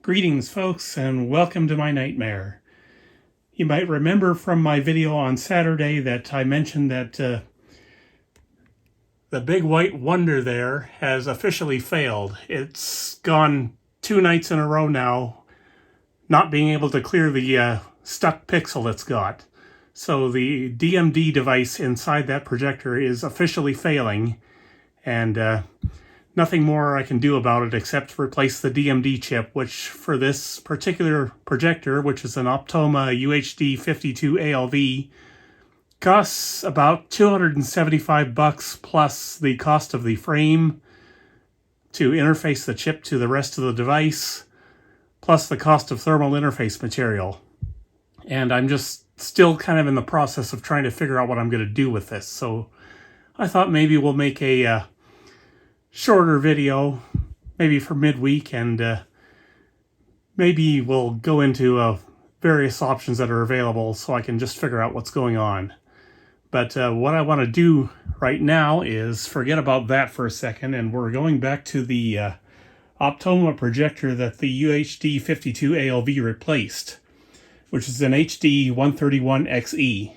Greetings folks, and welcome to my nightmare. You might remember from my video on Saturday that I mentioned that the big white wonder there has officially failed. It's gone 2 nights in a row now, not being able to clear the stuck pixel it's got. So the DMD device inside that projector is officially failing, and nothing more I can do about it except replace the DMD chip, which for this particular projector, which is an Optoma UHD52ALV, costs about $275 plus the cost of the frame to interface the chip to the rest of the device, plus the cost of thermal interface material. And I'm just still kind of in the process of trying to figure out what I'm going to do with this. So I thought maybe we'll make a shorter video, maybe for midweek, and maybe we'll go into various options that are available so I can just figure out what's going on. But what I want to do right now is forget about that for a second, and we're going back to the Optoma projector that the UHD52ALV replaced, which is an HD131xe.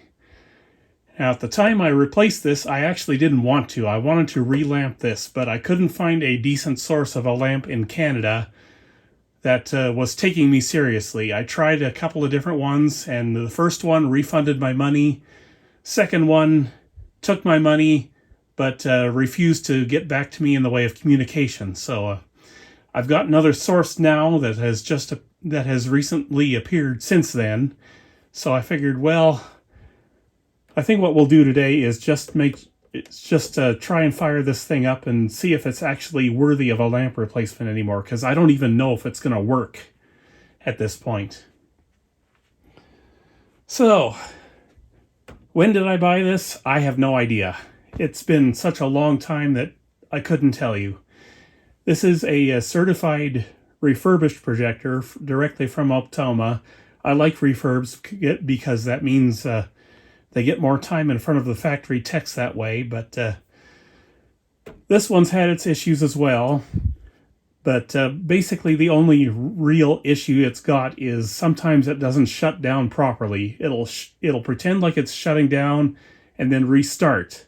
Now, at the time I replaced this, I actually didn't want to. I wanted to relamp this, but I couldn't find a decent source of a lamp in Canada that was taking me seriously. I tried a couple of different ones, and the first one refunded my money. Second one took my money, but refused to get back to me in the way of communication. So I've got another source now that has recently appeared since then. So I figured, well, I think what we'll do today is just try and fire this thing up and see if it's actually worthy of a lamp replacement anymore, because I don't even know if it's going to work at this point. So, when did I buy this? I have no idea. It's been such a long time that I couldn't tell you. This is a certified refurbished projector directly from Optoma. I like refurbs because that means they get more time in front of the factory techs that way, but this one's had its issues as well. But basically the only real issue it's got is sometimes it doesn't shut down properly. It'll pretend like it's shutting down and then restart.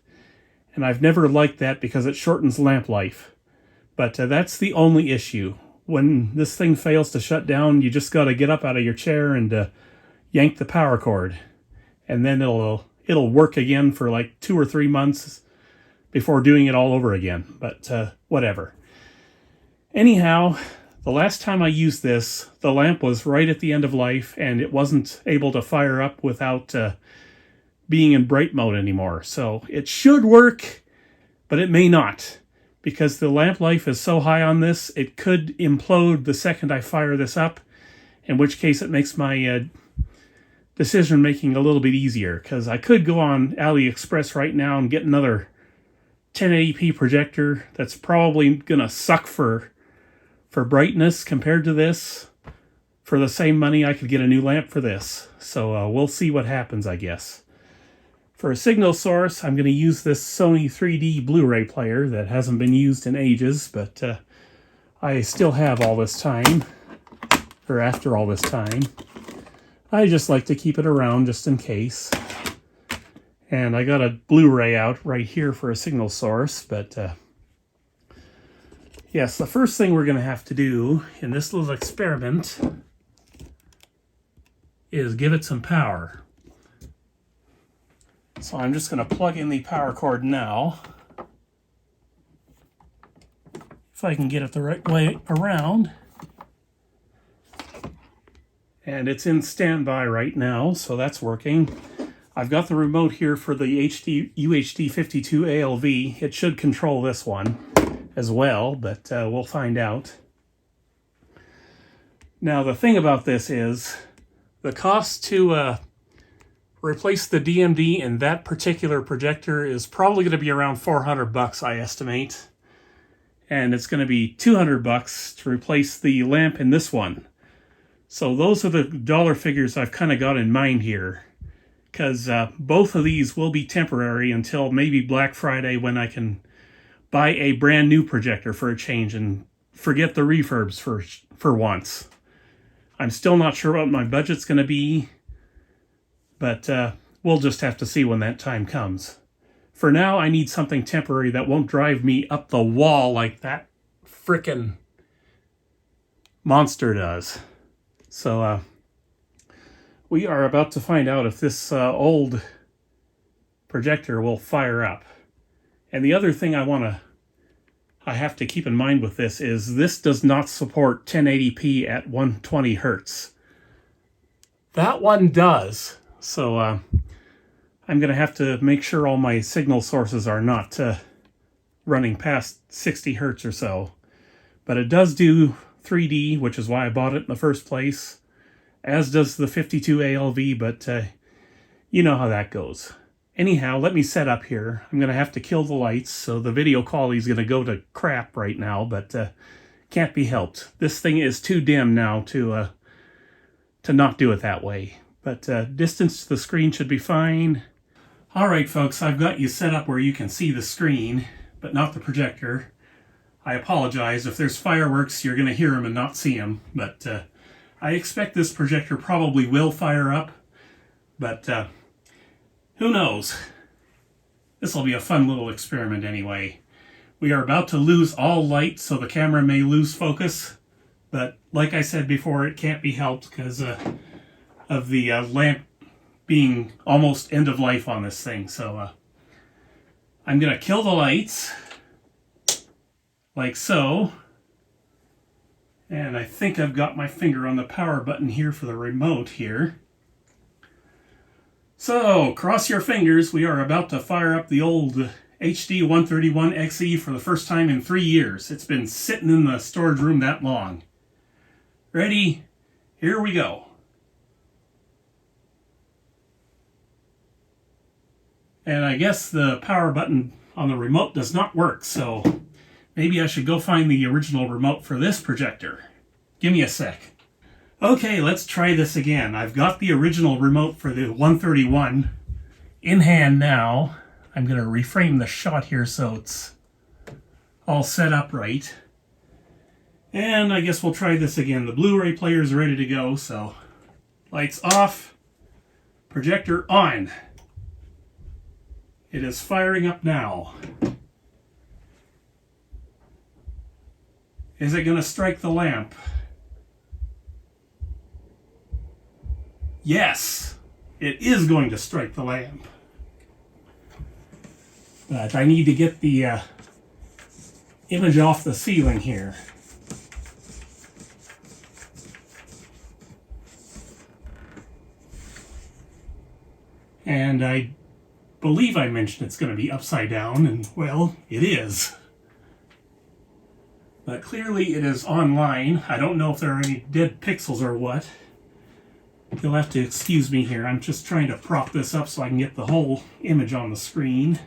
And I've never liked that because it shortens lamp life. But that's the only issue. When this thing fails to shut down, you just got to get up out of your chair and yank the power cord. And then it'll work again for like 2 or 3 months before doing it all over again. But whatever. Anyhow, the last time I used this, the lamp was right at the end of life, and it wasn't able to fire up without being in bright mode anymore. So it should work, but it may not, because the lamp life is so high on this, it could implode the second I fire this up, in which case it makes my decision making a little bit easier, because I could go on AliExpress right now and get another 1080p projector that's probably gonna suck for brightness compared to this. For the same money I could get a new lamp for this, so we'll see what happens, I guess. For a signal source, I'm going to use this Sony 3D Blu-ray player that hasn't been used in ages, but I still have all this time, or after all this time. I just like to keep it around just in case. And I got a Blu-ray out right here for a signal source, but yes, the first thing we're going to have to do in this little experiment is give it some power. So I'm just going to plug in the power cord now. If I can get it the right way around. And it's in standby right now, so that's working. I've got the remote here for the UHD52ALV. It should control this one as well, but we'll find out. Now, the thing about this is the cost to replace the DMD in that particular projector is probably going to be around $400, I estimate. And it's going to be $200 to replace the lamp in this one. So those are the dollar figures I've kind of got in mind here, because both of these will be temporary until maybe Black Friday, when I can buy a brand new projector for a change and forget the refurbs for once. I'm still not sure what my budget's going to be, but we'll just have to see when that time comes. For now, I need something temporary that won't drive me up the wall like that frickin' monster does. So we are about to find out if this old projector will fire up. And the other thing I have to keep in mind with this does not support 1080p at 120 hertz. That one does. So I'm going to have to make sure all my signal sources are not running past 60 hertz or so. But it does do 3D, which is why I bought it in the first place, as does the 52ALV, but you know how that goes. Anyhow, let me set up here. I'm going to have to kill the lights, so the video quality is going to go to crap right now, but can't be helped. This thing is too dim now to not do it that way. But distance to the screen should be fine. Alright folks, I've got you set up where you can see the screen, but not the projector. I apologize. If there's fireworks, you're going to hear them and not see them, but I expect this projector probably will fire up, but who knows? This will be a fun little experiment anyway. We are about to lose all light, so the camera may lose focus, but like I said before, it can't be helped because of the lamp being almost end of life on this thing. So I'm going to kill the lights, like so. And I think I've got my finger on the power button here for the remote here. So, cross your fingers, we are about to fire up the old HD131xe for the first time in 3 years. It's been sitting in the storage room that long. Ready? Here we go. And I guess the power button on the remote does not work, so maybe I should go find the original remote for this projector. Give me a sec. Okay, let's try this again. I've got the original remote for the 131 in hand now. I'm going to reframe the shot here so it's all set up right. And I guess we'll try this again. The Blu-ray player is ready to go, so lights off, projector on. It is firing up now. Is it going to strike the lamp? Yes, it is going to strike the lamp. But I need to get the image off the ceiling here. And I believe I mentioned it's going to be upside down, and well, it is. But clearly it is online. I don't know if there are any dead pixels or what. You'll have to excuse me here. I'm just trying to prop this up so I can get the whole image on the screen.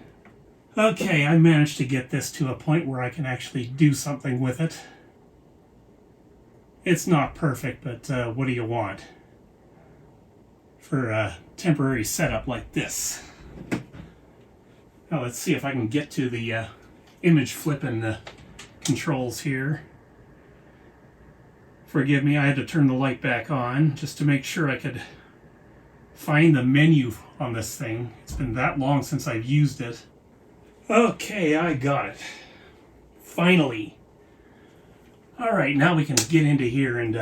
Okay, I managed to get this to a point where I can actually do something with it. It's not perfect, but what do you want for a temporary setup like this? Now let's see if I can get to the image flipping controls here. Forgive me, I had to turn the light back on just to make sure I could find the menu on this thing. It's been that long since I've used it. Okay, I got it. Finally. Alright, now we can get into here and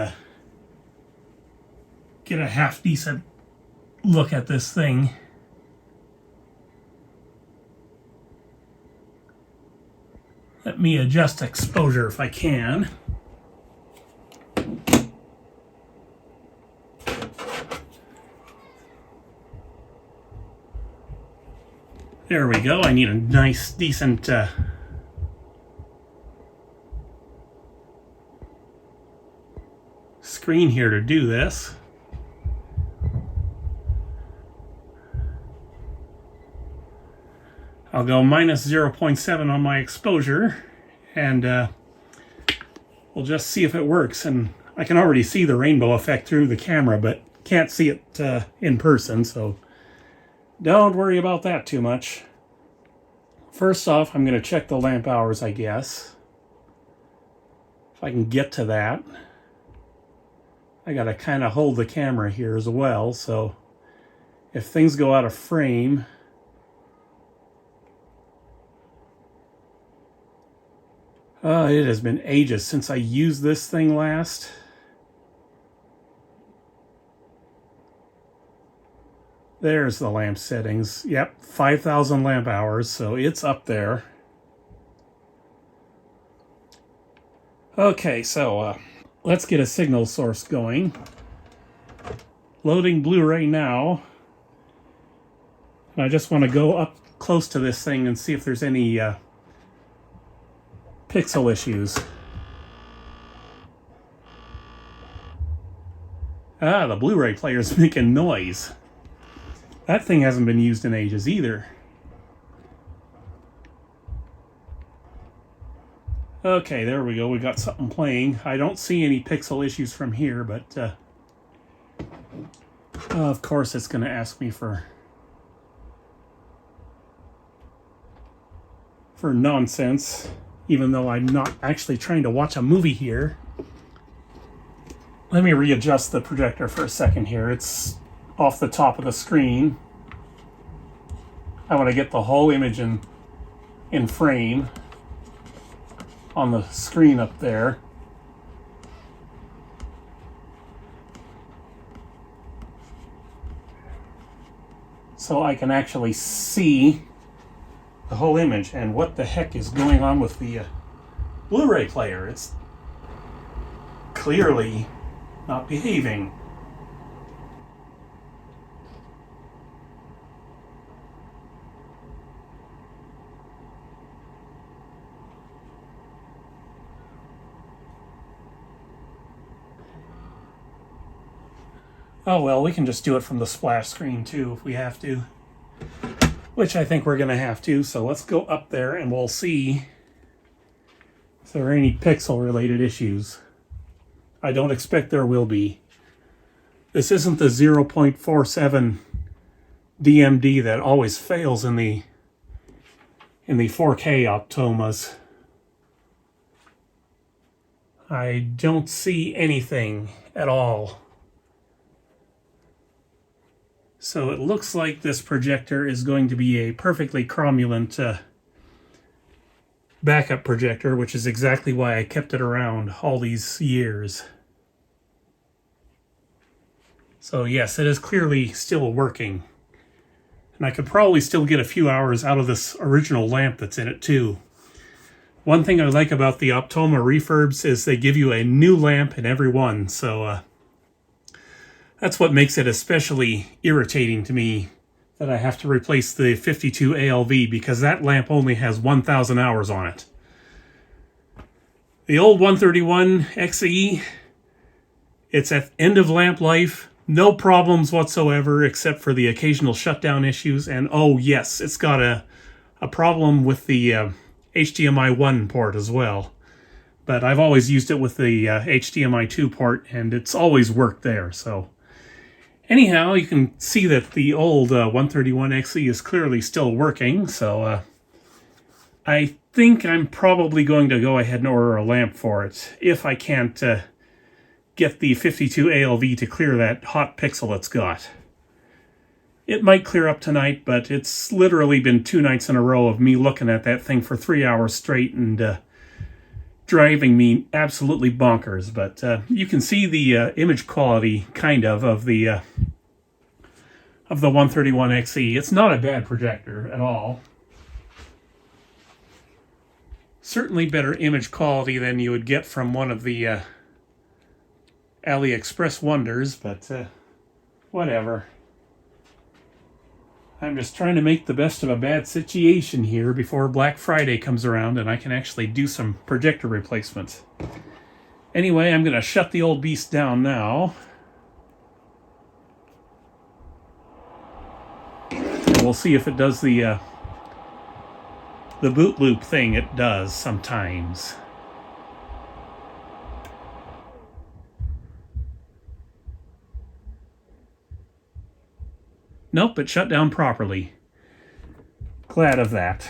get a half decent look at this thing. Let me adjust exposure if I can. There we go. I need a nice, decent screen here to do this. I'll go minus 0.7 on my exposure, and we'll just see if it works. And I can already see the rainbow effect through the camera, but can't see it in person, so don't worry about that too much. First off, I'm going to check the lamp hours, I guess. If I can get to that. I gotta kind of hold the camera here as well, so if things go out of frame, it has been ages since I used this thing last. There's the lamp settings. Yep, 5,000 lamp hours, so it's up there. Okay, so let's get a signal source going. Loading Blu-ray now. And I just want to go up close to this thing and see if there's any pixel issues. Ah, the Blu-ray player's making noise. That thing hasn't been used in ages either. Okay, there we go. We got something playing. I don't see any pixel issues from here, but of course it's going to ask me for nonsense, even though I'm not actually trying to watch a movie here. Let me readjust the projector for a second here. It's off the top of the screen. I want to get the whole image in frame on the screen up there. So I can actually see the whole image. And what the heck is going on with the Blu-ray player? It's clearly not behaving. Oh well, we can just do it from the splash screen too if we have to. Which I think we're going to have to, so let's go up there and we'll see if there are any pixel related issues. I don't expect there will be. This isn't the 0.47 DMD that always fails in the 4K Optomas. I don't see anything at all. So it looks like this projector is going to be a perfectly cromulent backup projector, which is exactly why I kept it around all these years. So yes, it is clearly still working. And I could probably still get a few hours out of this original lamp that's in it too. One thing I like about the Optoma refurbs is they give you a new lamp in every one, so that's what makes it especially irritating to me that I have to replace the 52ALV because that lamp only has 1,000 hours on it. The old 131xe, it's at end of lamp life, no problems whatsoever except for the occasional shutdown issues, and oh yes, it's got a problem with the HDMI 1 port as well. But I've always used it with the HDMI 2 port and it's always worked there, so... Anyhow, you can see that the old 131xe is clearly still working, so I think I'm probably going to go ahead and order a lamp for it, if I can't get the 52ALV to clear that hot pixel it's got. It might clear up tonight, but it's literally been 2 nights in a row of me looking at that thing for 3 hours straight and driving me absolutely bonkers. But you can see the image quality, kind of the 131xe. It's not a bad projector at all. Certainly better image quality than you would get from one of the AliExpress wonders, but whatever. I'm just trying to make the best of a bad situation here before Black Friday comes around and I can actually do some projector replacements. Anyway, I'm going to shut the old beast down now. And we'll see if it does the boot loop thing it does sometimes. Nope, it shut down properly. Glad of that.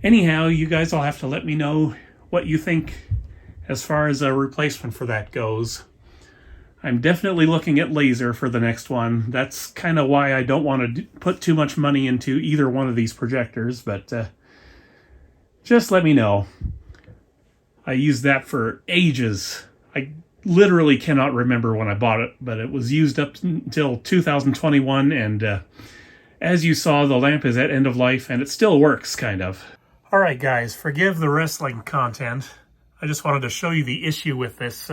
Anyhow, you guys will have to let me know what you think as far as a replacement for that goes. I'm definitely looking at laser for the next one. That's kind of why I don't want to put too much money into either one of these projectors, but just let me know. I used that for ages. I literally cannot remember when I bought it, but it was used up until 2021, and as you saw, the lamp is at end of life, and it still works, kind of. Alright guys, forgive the wrestling content. I just wanted to show you the issue with this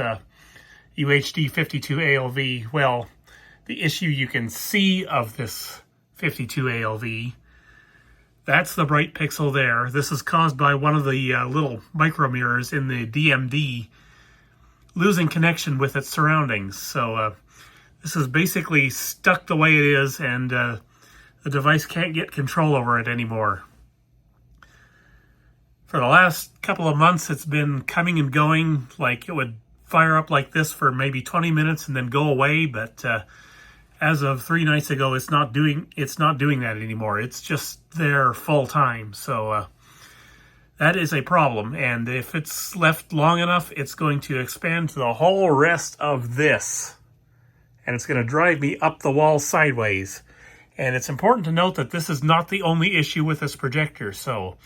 UHD52ALV. Well, the issue you can see of this 52ALV, that's the bright pixel there. This is caused by one of the little micromirrors in the DMD losing connection with its surroundings. So this is basically stuck the way it is, and the device can't get control over it anymore. For the last couple of months, it's been coming and going. Like, it would fire up like this for maybe 20 minutes and then go away, but as of 3 nights ago, it's not doing that anymore. It's just there full time. So that is a problem, and if it's left long enough, it's going to expand to the whole rest of this, and it's going to drive me up the wall sideways. And it's important to note that this is not the only issue with this projector, so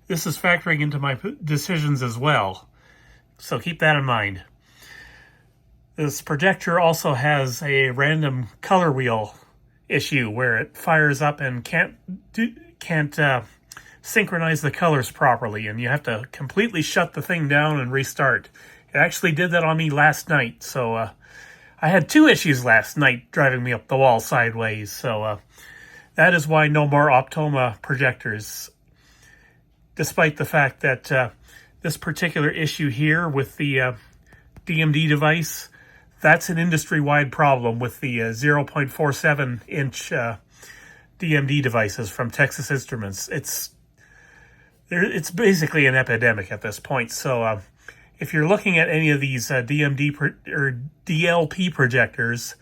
this is factoring into my decisions as well. So keep that in mind. This projector also has a random color wheel issue where it fires up and can't synchronize the colors properly, and you have to completely shut the thing down and restart. It actually did that on me last night, so I had 2 issues last night driving me up the wall sideways, so that is why no more Optoma projectors, despite the fact that this particular issue here with the DMD device, that's an industry-wide problem with the 0.47-inch DMD devices from Texas Instruments. It's basically an epidemic at this point. So if you're looking at any of these DMD or DLP projectors,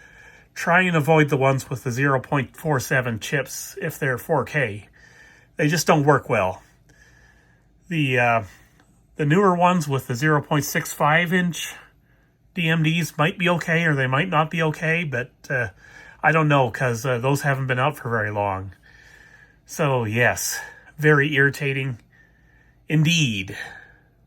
try and avoid the ones with the 0.47 chips if they're 4K. They just don't work well. The newer ones with the 0.65-inch DMDs might be okay, or they might not be okay, but I don't know, because those haven't been out for very long. So yes, very irritating indeed.